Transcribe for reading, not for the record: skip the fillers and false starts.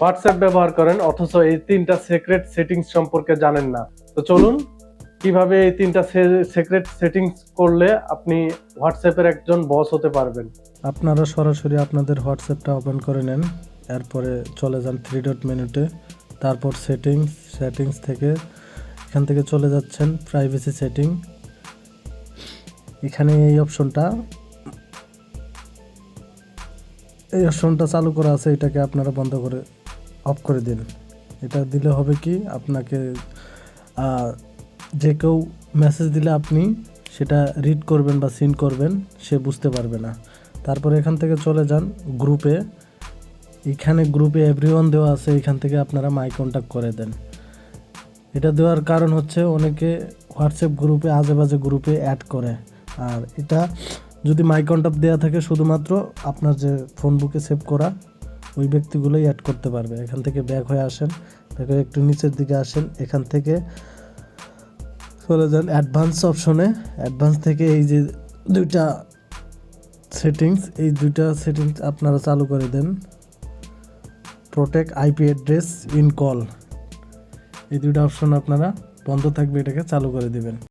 WhatsApp ব্যবহার করেন অথচ এই তিনটা সিক্রেট সেটিংস সম্পর্কে জানেন না। তো চলুন কিভাবে এই তিনটা সিক্রেট সেটিংস করলে আপনি হোয়াটসঅ্যাপের একজন বস হতে পারবেন। আপনারা সরাসরি আপনাদের হোয়াটসঅ্যাপটা ওপেন করে নেন, এরপরে চলে যান থ্রি ডট মেনুতে, তারপর সেটিংস থেকে এখান থেকে চলে যাচ্ছেন প্রাইভেসি সেটিং। এখানে এই অপশনটা চালু করা আছে, এটাকে আপনারা বন্ধ করে অফ করে দিন। এটা দিলে হবে কি, আপনাকে যে কেউ মেসেজ দিলে আপনি সেটা রিড করবেন বা সিন করবেন, সে বুঝতে পারবে না। তারপরে এখান থেকে চলে যান গ্রুপে, এখানে গ্রুপে এভরিওয়ান দেওয়া আছে, এখান থেকে আপনারা মাই কন্ট্যাক্ট করে দেন। এটা দেওয়ার কারণ হচ্ছে অনেকে হোয়াটসঅ্যাপ গ্রুপে আজে বাজে গ্রুপে অ্যাড করে, আর এটা যদি মাই কন্ট্যাক্ট দেওয়া থাকে শুধুমাত্র আপনার যে ফোন বুকে সেভ করা ওই ব্যক্তিগুলোই অ্যাড করতে পারবে। এখান থেকে ব্যাক হয়ে আসেন, ব্যাক হয়ে একটু নিচের দিকে আসেন, এখান থেকে চলে যান অ্যাডভান্স অপশনে। অ্যাডভান্স থেকে এই যে দুইটা সেটিংস আপনারা চালু করে দেন। Protect IP address in call, এই দুইটা অপশন আপনারা বন্ধ থাকবে, এটাকে চালু করে দিবেন।